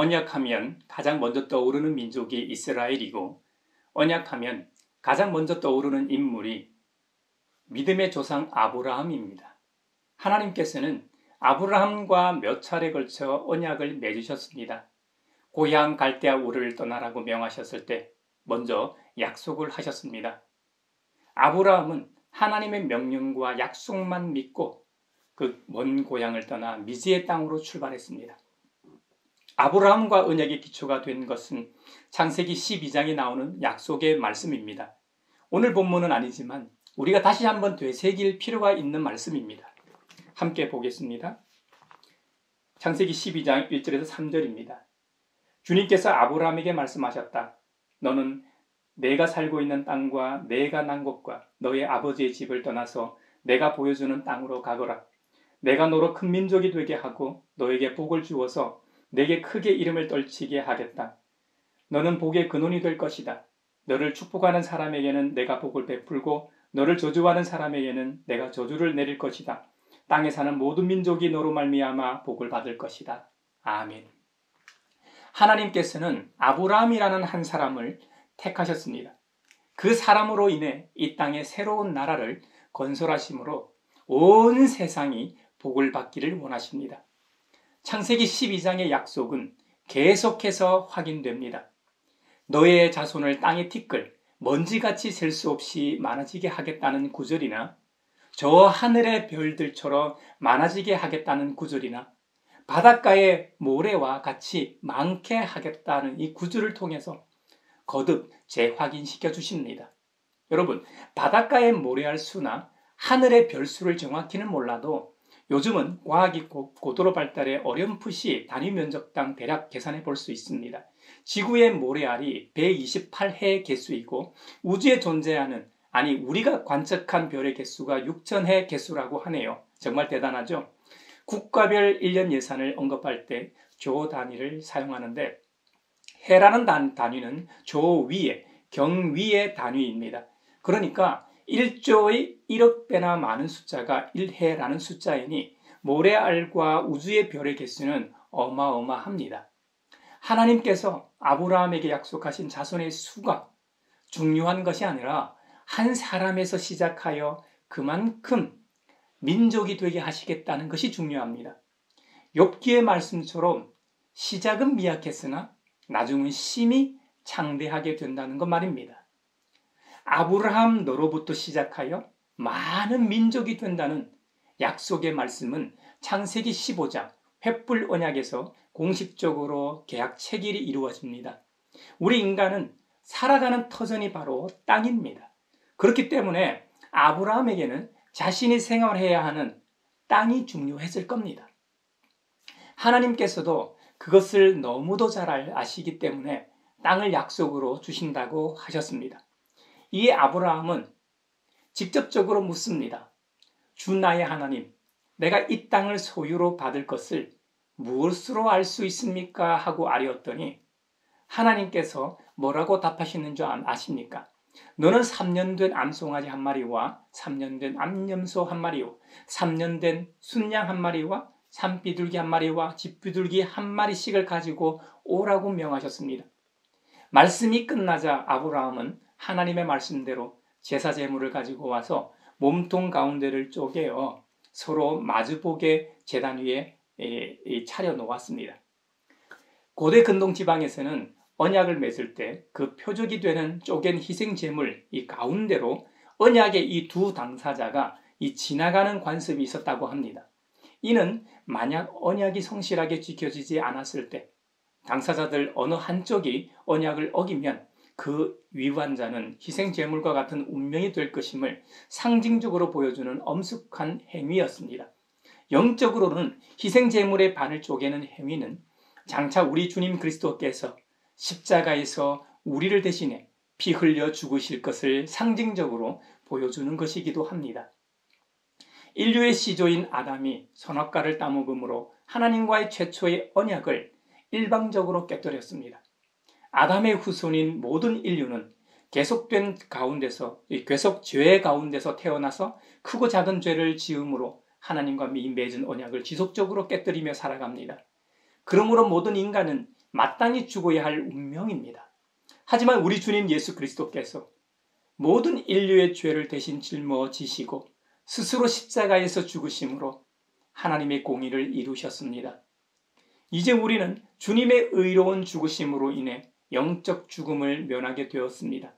언약하면 가장 먼저 떠오르는 민족이 이스라엘이고 언약하면 가장 먼저 떠오르는 인물이 믿음의 조상 아브라함입니다. 하나님께서는 아브라함과 몇 차례 걸쳐 언약을 맺으셨습니다. 고향 갈대아 우르를 떠나라고 명하셨을 때 먼저 약속을 하셨습니다. 아브라함은 하나님의 명령과 약속만 믿고 그 먼 고향을 떠나 미지의 땅으로 출발했습니다. 아브라함과 언약의 기초가 된 것은 창세기 12장에 나오는 약속의 말씀입니다. 오늘 본문은 아니지만 우리가 다시 한번 되새길 필요가 있는 말씀입니다. 함께 보겠습니다. 창세기 12장 1절에서 3절입니다. 주님께서 아브라함에게 말씀하셨다. 너는 내가 살고 있는 땅과 내가 난 곳과 너의 아버지의 집을 떠나서 내가 보여주는 땅으로 가거라. 내가 너로 큰 민족이 되게 하고 너에게 복을 주어서 내게 크게 이름을 떨치게 하겠다. 너는 복의 근원이 될 것이다. 너를 축복하는 사람에게는 내가 복을 베풀고 너를 저주하는 사람에게는 내가 저주를 내릴 것이다. 땅에 사는 모든 민족이 너로 말미암아 복을 받을 것이다. 아멘. 하나님께서는 아브라함이라는 한 사람을 택하셨습니다. 그 사람으로 인해 이 땅에 새로운 나라를 건설하심으로 온 세상이 복을 받기를 원하십니다. 창세기 12장의 약속은 계속해서 확인됩니다. 너의 자손을 땅에 티끌, 먼지같이 셀 수 없이 많아지게 하겠다는 구절이나 저 하늘의 별들처럼 많아지게 하겠다는 구절이나 바닷가의 모래와 같이 많게 하겠다는 이 구절을 통해서 거듭 재확인시켜 주십니다. 여러분, 바닷가의 모래알 수나 하늘의 별 수를 정확히는 몰라도 요즘은 과학이 고도로 발달해 어렴풋이 단위 면적당 대략 계산해 볼 수 있습니다. 지구의 모래알이 128해 개수이고 우주에 존재하는 우리가 관측한 별의 개수가 6,000해 개수라고 하네요. 정말 대단하죠? 국가별 1년 예산을 언급할 때 조 단위를 사용하는데 해라는 단위는 조 위에, 경 위의 단위입니다. 그러니까 1조의 1억 배나 많은 숫자가 1해라는 숫자이니 모래알과 우주의 별의 개수는 어마어마합니다. 하나님께서 아브라함에게 약속하신 자손의 수가 중요한 것이 아니라 한 사람에서 시작하여 그만큼 민족이 되게 하시겠다는 것이 중요합니다. 욥기의 말씀처럼 시작은 미약했으나 나중은 심히 창대하게 된다는 것 말입니다. 아브라함 너로부터 시작하여 많은 민족이 된다는 약속의 말씀은 창세기 15장 횃불 언약에서 공식적으로 계약 체결이 이루어집니다. 우리 인간은 살아가는 터전이 바로 땅입니다. 그렇기 때문에 아브라함에게는 자신이 생활해야 하는 땅이 중요했을 겁니다. 하나님께서도 그것을 너무도 잘 아시기 때문에 땅을 약속으로 주신다고 하셨습니다. 이에 아브라함은 직접적으로 묻습니다. 주 나의 하나님, 내가 이 땅을 소유로 받을 것을 무엇으로 알 수 있습니까? 하고 아뢰었더니 하나님께서 뭐라고 답하시는 줄 아십니까? 너는 3년 된 암송아지 한 마리와 3년 된 암염소 한 마리요 3년 된 순양 한 마리와 산비둘기 한 마리와 집비둘기 한 마리씩을 가지고 오라고 명하셨습니다. 말씀이 끝나자 아브라함은 하나님의 말씀대로 제사 제물을 가지고 와서 몸통 가운데를 쪼개어 서로 마주보게 제단 위에 차려 놓았습니다. 고대 근동 지방에서는 언약을 맺을 때 그 표적이 되는 쪼갠 희생 제물 이 가운데로 언약의 이 두 당사자가 지나가는 관습이 있었다고 합니다. 이는 만약 언약이 성실하게 지켜지지 않았을 때 당사자들 어느 한쪽이 언약을 어기면 그 위반자는 희생 제물과 같은 운명이 될 것임을 상징적으로 보여주는 엄숙한 행위였습니다. 영적으로는 희생 제물의 반을 쪼개는 행위는 장차 우리 주님 그리스도께서 십자가에서 우리를 대신해 피 흘려 죽으실 것을 상징적으로 보여주는 것이기도 합니다. 인류의 시조인 아담이 선악과를 따먹음으로 하나님과의 최초의 언약을 일방적으로 깨뜨렸습니다. 아담의 후손인 모든 인류는 계속된 가운데서, 계속 죄 가운데서 태어나서 크고 작은 죄를 지음으로 하나님과 맺은 언약을 지속적으로 깨뜨리며 살아갑니다. 그러므로 모든 인간은 마땅히 죽어야 할 운명입니다. 하지만 우리 주님 예수 그리스도께서 모든 인류의 죄를 대신 짊어지시고 스스로 십자가에서 죽으심으로 하나님의 공의를 이루셨습니다. 이제 우리는 주님의 의로운 죽으심으로 인해 영적 죽음을 면하게 되었습니다.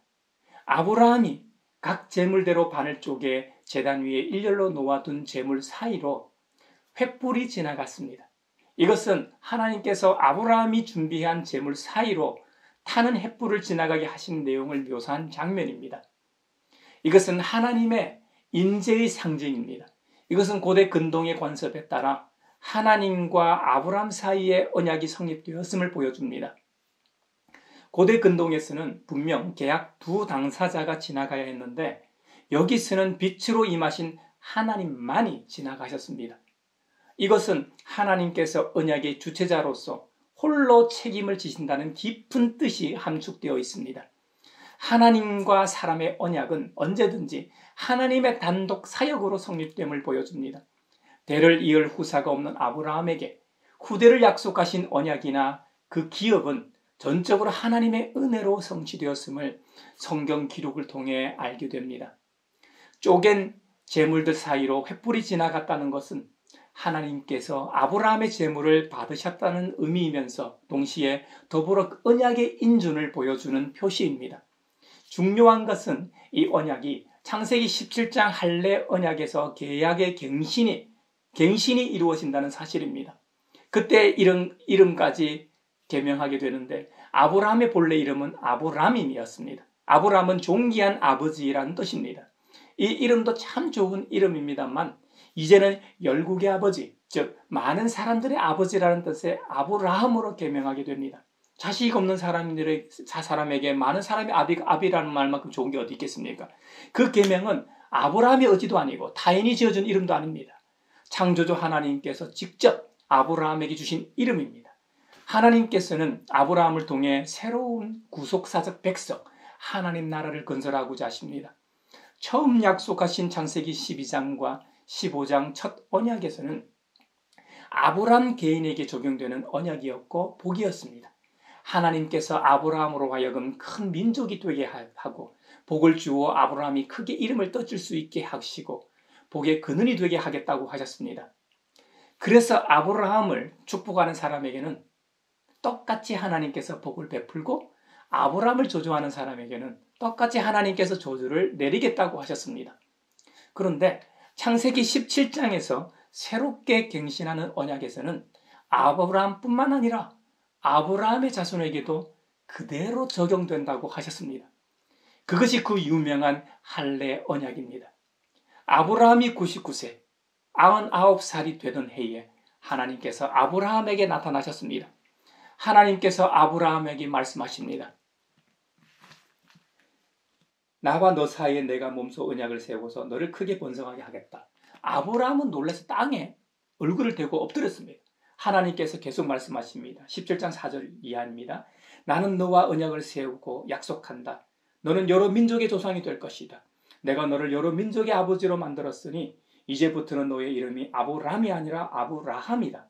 아브라함이 각 제물대로 반을 쪼개 제단 위에 일렬로 놓아둔 제물 사이로 횃불이 지나갔습니다. 이것은 하나님께서 아브라함이 준비한 제물 사이로 타는 횃불을 지나가게 하신 내용을 묘사한 장면입니다. 이것은 하나님의 인재의 상징입니다. 이것은 고대 근동의 관습에 따라 하나님과 아브라함 사이의 언약이 성립되었음을 보여줍니다. 고대 근동에서는 분명 계약 두 당사자가 지나가야 했는데 여기서는 빛으로 임하신 하나님만이 지나가셨습니다. 이것은 하나님께서 언약의 주체자로서 홀로 책임을 지신다는 깊은 뜻이 함축되어 있습니다. 하나님과 사람의 언약은 언제든지 하나님의 단독 사역으로 성립됨을 보여줍니다. 대를 이을 후사가 없는 아브라함에게 후대를 약속하신 언약이나 그 기업은 전적으로 하나님의 은혜로 성취되었음을 성경 기록을 통해 알게 됩니다. 쪼갠 제물들 사이로 횃불이 지나갔다는 것은 하나님께서 아브라함의 제물을 받으셨다는 의미이면서 동시에 더불어 언약의 인준을 보여주는 표시입니다. 중요한 것은 이 언약이 창세기 17장 할례 언약에서 계약의 갱신이 이루어진다는 사실입니다. 그때 이름까지 개명하게 되는데 아브라함의 본래 이름은 아브라함이었습니다. 아브라함은 존귀한 아버지라는 뜻입니다. 이 이름도 참 좋은 이름입니다만 이제는 열국의 아버지, 즉 많은 사람들의 아버지라는 뜻의 아브라함으로 개명하게 됩니다. 자식 없는 사람에게 많은 사람이 아비라는 말만큼 좋은 게 어디 있겠습니까? 그 계명은 아브라함의 의지도 아니고 타인이 지어준 이름도 아닙니다. 창조주 하나님께서 직접 아브라함에게 주신 이름입니다. 하나님께서는 아브라함을 통해 새로운 구속사적 백성, 하나님 나라를 건설하고자 하십니다. 처음 약속하신 창세기 12장과 15장 첫 언약에서는 아브라함 개인에게 적용되는 언약이었고 복이었습니다. 하나님께서 아브라함으로 하여금 큰 민족이 되게 하고 복을 주어 아브라함이 크게 이름을 떠질 수 있게 하시고 복의 근원이 되게 하겠다고 하셨습니다. 그래서 아브라함을 축복하는 사람에게는 똑같이 하나님께서 복을 베풀고 아브라함을 저주하는 사람에게는 똑같이 하나님께서 저주를 내리겠다고 하셨습니다. 그런데 창세기 17장에서 새롭게 갱신하는 언약에서는 아브라함뿐만 아니라 아브라함의 자손에게도 그대로 적용된다고 하셨습니다. 그것이 그 유명한 할례 언약입니다. 아브라함이 99세, 99살이 되던 해에 하나님께서 아브라함에게 나타나셨습니다. 하나님께서 아브라함에게 말씀하십니다. 나와 너 사이에 내가 몸소 언약을 세우고서 너를 크게 번성하게 하겠다. 아브라함은 놀라서 땅에 얼굴을 대고 엎드렸습니다. 하나님께서 계속 말씀하십니다. 17장 4절 이하입니다. 나는 너와 언약을 세우고 약속한다. 너는 여러 민족의 조상이 될 것이다. 내가 너를 여러 민족의 아버지로 만들었으니 이제부터는 너의 이름이 아브람이 아니라 아브라함이다.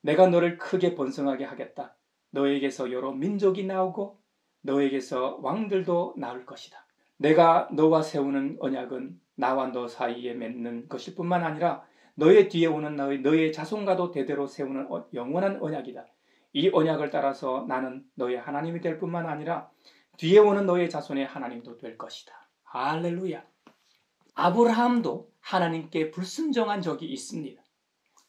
내가 너를 크게 번성하게 하겠다. 너에게서 여러 민족이 나오고 너에게서 왕들도 나올 것이다. 내가 너와 세우는 언약은 나와 너 사이에 맺는 것일 뿐만 아니라 너의 뒤에 오는 너의 자손과도 대대로 세우는 영원한 언약이다. 이 언약을 따라서 나는 너의 하나님이 될 뿐만 아니라 뒤에 오는 너의 자손의 하나님도 될 것이다. 할렐루야. 아브라함도 하나님께 불순종한 적이 있습니다.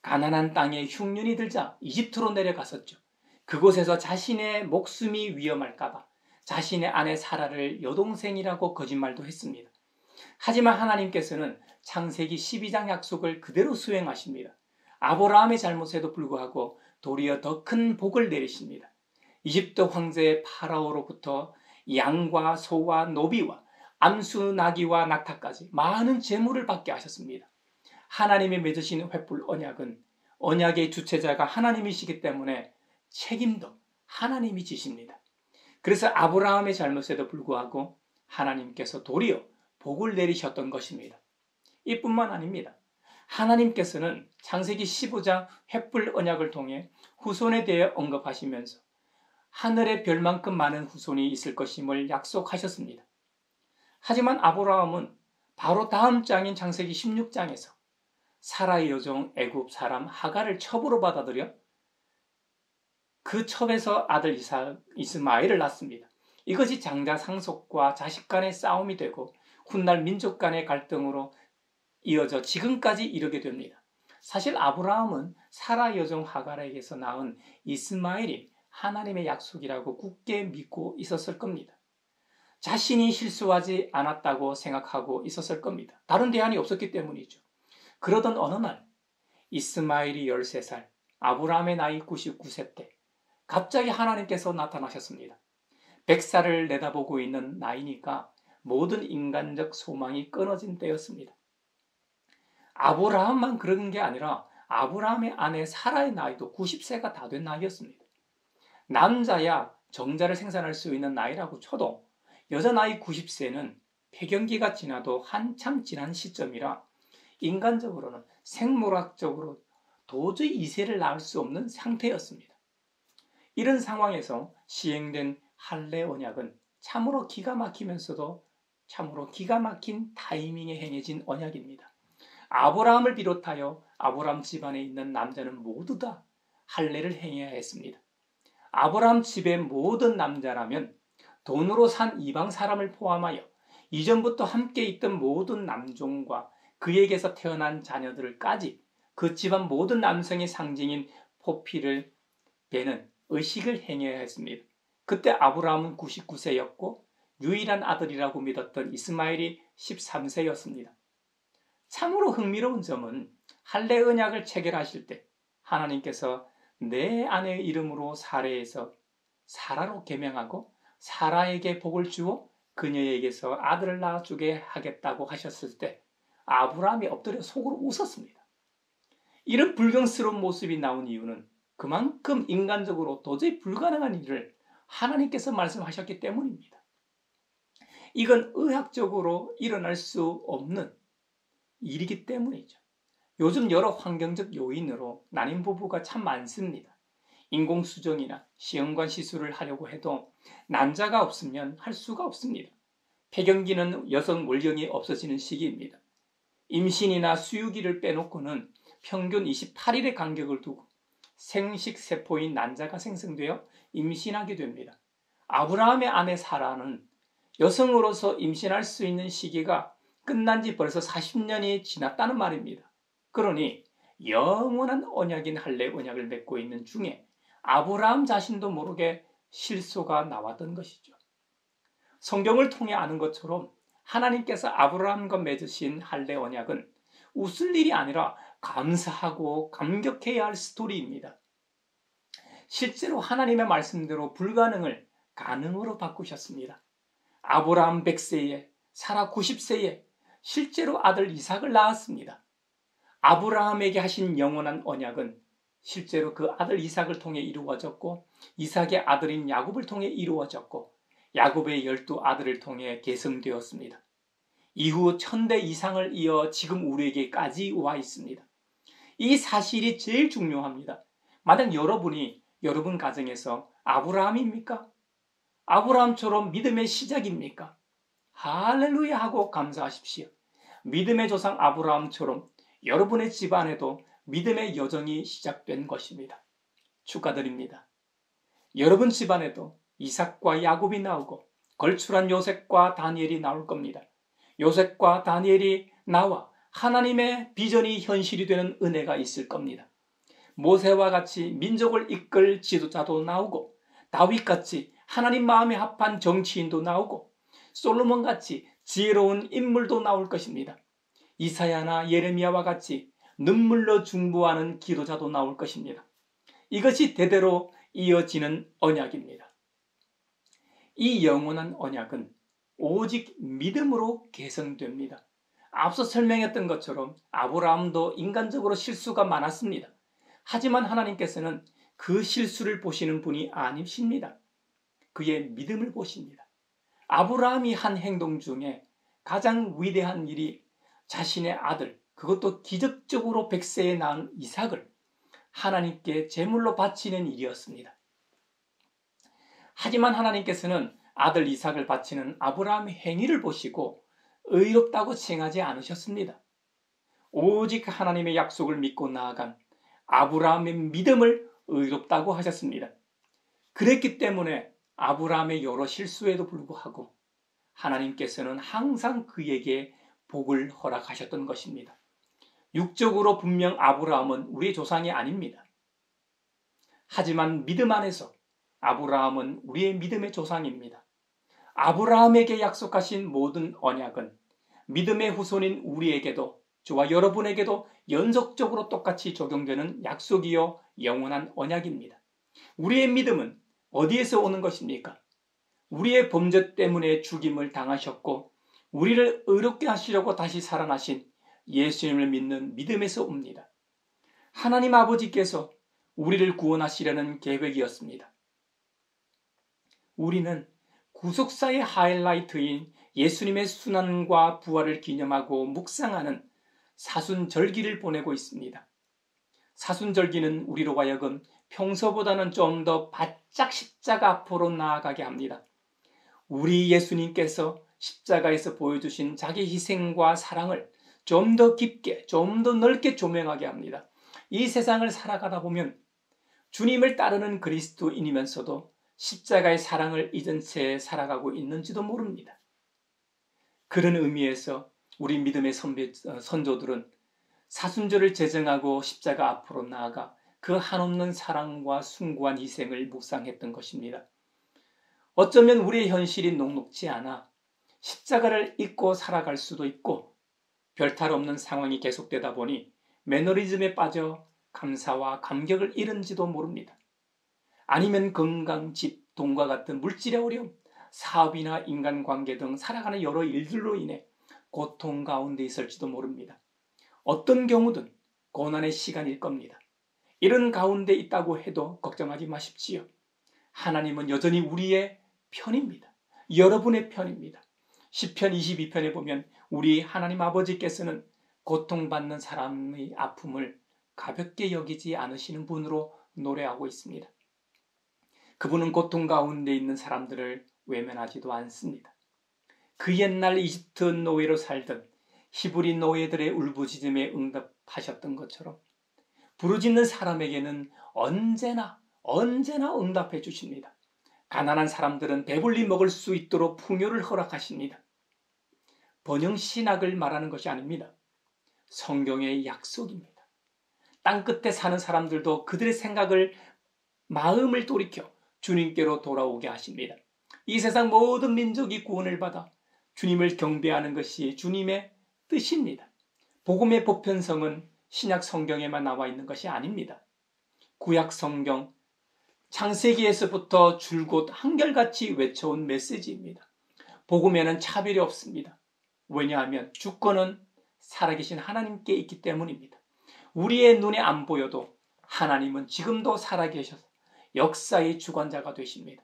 가나안 땅에 흉년이 들자 이집트로 내려갔었죠. 그곳에서 자신의 목숨이 위험할까봐 자신의 아내 사라를 여동생이라고 거짓말도 했습니다. 하지만 하나님께서는 창세기 12장 약속을 그대로 수행하십니다. 아브라함의 잘못에도 불구하고 도리어 더 큰 복을 내리십니다. 이집트 황제 파라오로부터 양과 소와 노비와 암수 나귀와 낙타까지 많은 재물을 받게 하셨습니다. 하나님이 맺으신 횃불 언약은 언약의 주체자가 하나님이시기 때문에 책임도 하나님이 지십니다. 그래서 아브라함의 잘못에도 불구하고 하나님께서 도리어 복을 내리셨던 것입니다. 이뿐만 아닙니다. 하나님께서는 창세기 15장 횃불 언약을 통해 후손에 대해 언급하시면서 하늘의 별만큼 많은 후손이 있을 것임을 약속하셨습니다. 하지만 아브라함은 바로 다음 장인 창세기 16장에서 사라의 여종 애굽 사람 하갈을 첩으로 받아들여 그 첩에서 아들 이스마엘을 낳습니다. 이것이 장자 상속과 자식 간의 싸움이 되고 훗날 민족 간의 갈등으로 이어져 지금까지 이르게 됩니다. 사실 아브라함은 사라 여종 하갈에게서 낳은 이스마엘이 하나님의 약속이라고 굳게 믿고 있었을 겁니다. 자신이 실수하지 않았다고 생각하고 있었을 겁니다. 다른 대안이 없었기 때문이죠. 그러던 어느 날 이스마엘이 13살, 아브라함의 나이 99세 때 갑자기 하나님께서 나타나셨습니다. 100살을 내다보고 있는 나이니까 모든 인간적 소망이 끊어진 때였습니다. 아브라함만 그런 게 아니라 아브라함의 아내 사라의 나이도 90세가 다 된 나이였습니다. 남자야 정자를 생산할 수 있는 나이라고 쳐도 여자 나이 90세는 폐경기가 지나도 한참 지난 시점이라 인간적으로는 생물학적으로 도저히 이세를 낳을 수 없는 상태였습니다. 이런 상황에서 시행된 할례 언약은 참으로 기가 막히면서도 참으로 기가 막힌 타이밍에 행해진 언약입니다. 아브라함을 비롯하여 아브라함 집안에 있는 남자는 모두 다 할례를 행해야 했습니다. 아브라함 집의 모든 남자라면 돈으로 산 이방 사람을 포함하여 이전부터 함께 있던 모든 남종과 그에게서 태어난 자녀들까지 그 집안 모든 남성의 상징인 포피를 베는 의식을 행해야 했습니다. 그때 아브라함은 99세였고 유일한 아들이라고 믿었던 이스마엘이 13세였습니다. 참으로 흥미로운 점은 할례 언약을 체결하실 때 하나님께서 내 아내의 이름으로 사례에서 사라로 계명하고 사라에게 복을 주어 그녀에게서 아들을 낳아주게 하겠다고 하셨을 때 아브라함이 엎드려 속으로 웃었습니다. 이런 불경스러운 모습이 나온 이유는 그만큼 인간적으로 도저히 불가능한 일을 하나님께서 말씀하셨기 때문입니다. 이건 의학적으로 일어날 수 없는 일이기 때문이죠. 요즘 여러 환경적 요인으로 난임 부부가 참 많습니다. 인공수정이나 시험관 시술을 하려고 해도 난자가 없으면 할 수가 없습니다. 폐경기는 여성 월경이 없어지는 시기입니다. 임신이나 수유기를 빼놓고는 평균 28일의 간격을 두고 생식세포인 난자가 생성되어 임신하게 됩니다. 아브라함의 아내 사라는 여성으로서 임신할 수 있는 시기가 끝난 지 벌써 40년이 지났다는 말입니다. 그러니 영원한 언약인 할례 언약을 맺고 있는 중에 아브라함 자신도 모르게 실소가 나왔던 것이죠. 성경을 통해 아는 것처럼 하나님께서 아브라함과 맺으신 할례 언약은 웃을 일이 아니라 감사하고 감격해야 할 스토리입니다. 실제로 하나님의 말씀대로 불가능을 가능으로 바꾸셨습니다. 아브라함 100세에 사라 90세에 실제로 아들 이삭을 낳았습니다. 아브라함에게 하신 영원한 언약은 실제로 그 아들 이삭을 통해 이루어졌고 이삭의 아들인 야곱을 통해 이루어졌고 야곱의 12아들을 통해 계승되었습니다. 이후 1000대 이상을 이어 지금 우리에게까지 와 있습니다. 이 사실이 제일 중요합니다. 만약 여러분이 여러분 가정에서 아브라함입니까? 아브라함처럼 믿음의 시작입니까? 할렐루야 하고 감사하십시오. 믿음의 조상 아브라함처럼 여러분의 집안에도 믿음의 여정이 시작된 것입니다. 축하드립니다. 여러분 집안에도 이삭과 야곱이 나오고 걸출한 요셉과 다니엘이 나올 겁니다. 요셉과 다니엘이 나와 하나님의 비전이 현실이 되는 은혜가 있을 겁니다. 모세와 같이 민족을 이끌 지도자도 나오고 다윗같이 하나님 마음에 합한 정치인도 나오고 솔로몬같이 지혜로운 인물도 나올 것입니다. 이사야나 예레미야와 같이 눈물로 중보하는 기도자도 나올 것입니다. 이것이 대대로 이어지는 언약입니다. 이 영원한 언약은 오직 믿음으로 개성됩니다. 앞서 설명했던 것처럼 아브라함도 인간적으로 실수가 많았습니다. 하지만 하나님께서는 그 실수를 보시는 분이 아니십니다. 그의 믿음을 보십니다. 아브라함이 한 행동 중에 가장 위대한 일이 자신의 아들, 그것도 기적적으로 100세에 낳은 이삭을 하나님께 제물로 바치는 일이었습니다. 하지만 하나님께서는 아들 이삭을 바치는 아브라함의 행위를 보시고 의롭다고 칭하지 않으셨습니다. 오직 하나님의 약속을 믿고 나아간 아브라함의 믿음을 의롭다고 하셨습니다. 그랬기 때문에 아브라함의 여러 실수에도 불구하고 하나님께서는 항상 그에게 복을 허락하셨던 것입니다. 육적으로 분명 아브라함은 우리의 조상이 아닙니다. 하지만 믿음 안에서 아브라함은 우리의 믿음의 조상입니다. 아브라함에게 약속하신 모든 언약은 믿음의 후손인 우리에게도, 저와 여러분에게도 연속적으로 똑같이 적용되는 약속이요 영원한 언약입니다. 우리의 믿음은 어디에서 오는 것입니까? 우리의 범죄 때문에 죽임을 당하셨고 우리를 의롭게 하시려고 다시 살아나신 예수님을 믿는 믿음에서 옵니다. 하나님 아버지께서 우리를 구원하시려는 계획이었습니다. 우리는 구속사의 하이라이트인 예수님의 순환과 부활을 기념하고 묵상하는 사순절기를 보내고 있습니다. 사순절기는 우리로 하여금 평소보다는 좀 더 바짝 십자가 앞으로 나아가게 합니다. 우리 예수님께서 십자가에서 보여주신 자기 희생과 사랑을 좀 더 깊게, 좀 더 넓게 조명하게 합니다. 이 세상을 살아가다 보면 주님을 따르는 그리스도인이면서도 십자가의 사랑을 잊은 채 살아가고 있는지도 모릅니다. 그런 의미에서 우리 믿음의 선조들은 사순절을 제정하고 십자가 앞으로 나아가 그 한없는 사랑과 숭고한 희생을 묵상했던 것입니다. 어쩌면 우리의 현실이 녹록지 않아 십자가를 잊고 살아갈 수도 있고 별탈 없는 상황이 계속되다 보니 매너리즘에 빠져 감사와 감격을 잃은지도 모릅니다. 아니면 건강, 집, 돈과 같은 물질의 어려움, 사업이나 인간관계 등 살아가는 여러 일들로 인해 고통 가운데 있을지도 모릅니다. 어떤 경우든 고난의 시간일 겁니다. 이런 가운데 있다고 해도 걱정하지 마십시오. 하나님은 여전히 우리의 편입니다. 여러분의 편입니다. 시편 22편에 보면 우리 하나님 아버지께서는 고통받는 사람의 아픔을 가볍게 여기지 않으시는 분으로 노래하고 있습니다. 그분은 고통 가운데 있는 사람들을 외면하지도 않습니다. 그 옛날 이집트 노예로 살던 히브리 노예들의 울부짖음에 응답하셨던 것처럼 부르짖는 사람에게는 언제나 응답해 주십니다. 가난한 사람들은 배불리 먹을 수 있도록 풍요를 허락하십니다. 번영 신학을 말하는 것이 아닙니다. 성경의 약속입니다. 땅끝에 사는 사람들도 그들의 생각을, 마음을 돌이켜 주님께로 돌아오게 하십니다. 이 세상 모든 민족이 구원을 받아 주님을 경배하는 것이 주님의 뜻입니다. 복음의 보편성은 신약 성경에만 나와 있는 것이 아닙니다. 구약 성경 창세기에서부터 줄곧 한결같이 외쳐온 메시지입니다. 복음에는 차별이 없습니다. 왜냐하면 주권은 살아계신 하나님께 있기 때문입니다. 우리의 눈에 안 보여도 하나님은 지금도 살아계셔서 역사의 주관자가 되십니다.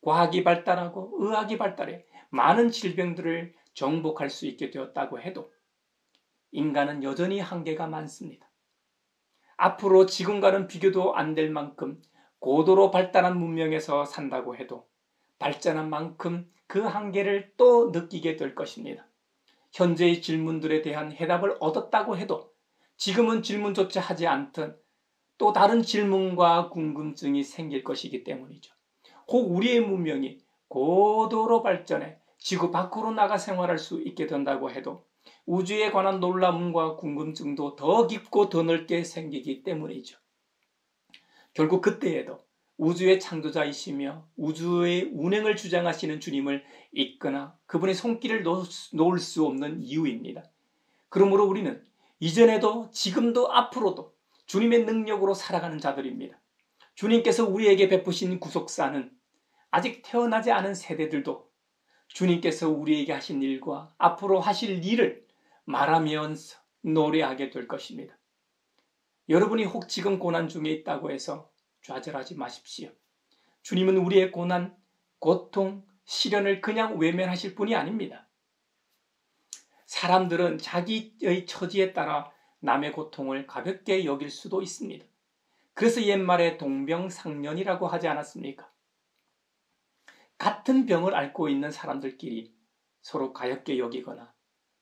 과학이 발달하고 의학이 발달해 많은 질병들을 정복할 수 있게 되었다고 해도 인간은 여전히 한계가 많습니다. 앞으로 지금과는 비교도 안 될 만큼 고도로 발달한 문명에서 산다고 해도 발전한 만큼 그 한계를 또 느끼게 될 것입니다. 현재의 질문들에 대한 해답을 얻었다고 해도 지금은 질문조차 하지 않던 또 다른 질문과 궁금증이 생길 것이기 때문이죠. 혹 우리의 문명이 고도로 발전해 지구 밖으로 나가 생활할 수 있게 된다고 해도 우주에 관한 놀라움과 궁금증도 더 깊고 더 넓게 생기기 때문이죠. 결국 그때에도 우주의 창조자이시며 우주의 운행을 주장하시는 주님을 잊거나 그분의 손길을 놓을 수 없는 이유입니다. 그러므로 우리는 이전에도 지금도 앞으로도 주님의 능력으로 살아가는 자들입니다. 주님께서 우리에게 베푸신 구속사는 아직 태어나지 않은 세대들도 주님께서 우리에게 하신 일과 앞으로 하실 일을 말하면서 노래하게 될 것입니다. 여러분이 혹 지금 고난 중에 있다고 해서 좌절하지 마십시오. 주님은 우리의 고난, 고통, 시련을 그냥 외면하실 분이 아닙니다. 사람들은 자기의 처지에 따라 남의 고통을 가볍게 여길 수도 있습니다. 그래서 옛말에 동병상련이라고 하지 않았습니까? 같은 병을 앓고 있는 사람들끼리 서로 가엾게 여기거나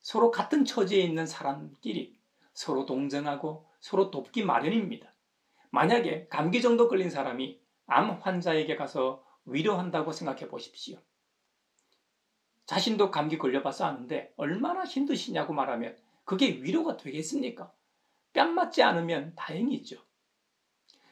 서로 같은 처지에 있는 사람끼리 서로 동정하고 서로 돕기 마련입니다. 만약에 감기 정도 걸린 사람이 암 환자에게 가서 위로한다고 생각해 보십시오. 자신도 감기 걸려봐서 아는데 얼마나 힘드시냐고 말하면 그게 위로가 되겠습니까? 뺨 맞지 않으면 다행이죠.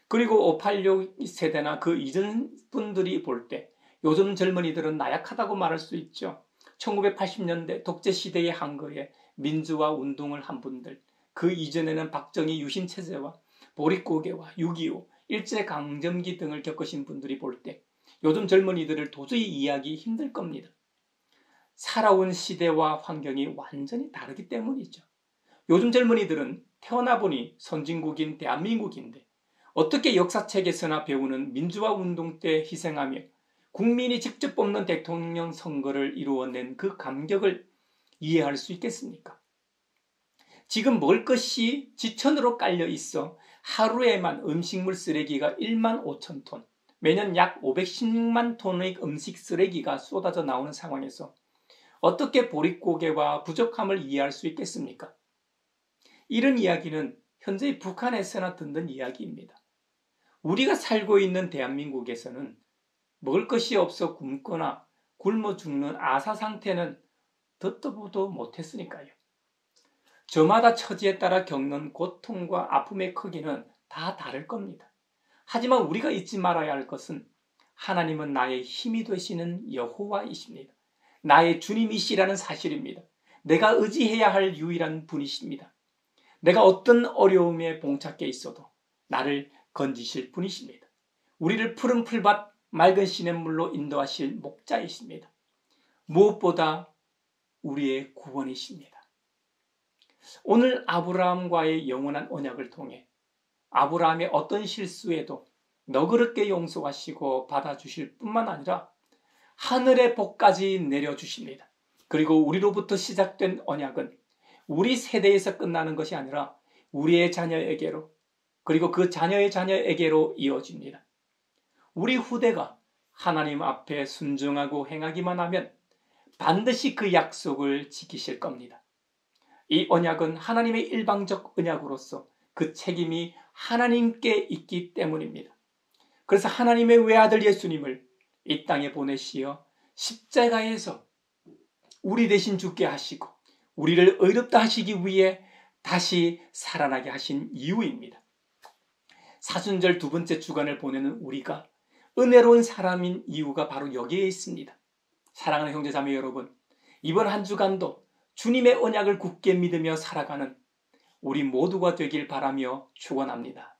그리고 586 세대나 그 이전 분들이 볼 때 요즘 젊은이들은 나약하다고 말할 수 있죠. 1980년대 독재 시대의 한거에 민주화 운동을 한 분들, 그 이전에는 박정희 유신 체제와 보릿고개와 6.25, 일제강점기 등을 겪으신 분들이 볼 때 요즘 젊은이들을 도저히 이해하기 힘들 겁니다. 살아온 시대와 환경이 완전히 다르기 때문이죠. 요즘 젊은이들은 태어나 보니 선진국인 대한민국인데 어떻게 역사책에서나 배우는 민주화 운동 때 희생하며 국민이 직접 뽑는 대통령 선거를 이루어낸 그 감격을 이해할 수 있겠습니까? 지금 먹을 것이 지천으로 깔려 있어 하루에만 음식물 쓰레기가 1만 5천 톤, 매년 약 510만 톤의 음식 쓰레기가 쏟아져 나오는 상황에서 어떻게 보릿고개와 부족함을 이해할 수 있겠습니까? 이런 이야기는 현재 북한에서나 듣는 이야기입니다. 우리가 살고 있는 대한민국에서는 먹을 것이 없어 굶거나 굶어 죽는 아사 상태는 듣도 보도 못했으니까요. 저마다 처지에 따라 겪는 고통과 아픔의 크기는 다 다를 겁니다. 하지만 우리가 잊지 말아야 할 것은 하나님은 나의 힘이 되시는 여호와이십니다. 나의 주님이시라는 사실입니다. 내가 의지해야 할 유일한 분이십니다. 내가 어떤 어려움에 봉착해 있어도 나를 건지실 분이십니다. 우리를 푸른 풀밭 맑은 시냇물로 인도하실 목자이십니다. 무엇보다 우리의 구원이십니다. 오늘 아브라함과의 영원한 언약을 통해 아브라함의 어떤 실수에도 너그럽게 용서하시고 받아주실 뿐만 아니라 하늘의 복까지 내려주십니다. 그리고 우리로부터 시작된 언약은 우리 세대에서 끝나는 것이 아니라 우리의 자녀에게로 그리고 그 자녀의 자녀에게로 이어집니다. 우리 후대가 하나님 앞에 순종하고 행하기만 하면 반드시 그 약속을 지키실 겁니다. 이 언약은 하나님의 일방적 언약으로서 그 책임이 하나님께 있기 때문입니다. 그래서 하나님의 외아들 예수님을 이 땅에 보내시어 십자가에서 우리 대신 죽게 하시고 우리를 의롭다 하시기 위해 다시 살아나게 하신 이유입니다. 사순절 두 번째 주간을 보내는 우리가 은혜로운 사람인 이유가 바로 여기에 있습니다. 사랑하는 형제자매 여러분, 이번 한 주간도 주님의 언약을 굳게 믿으며 살아가는 우리 모두가 되길 바라며 축원합니다.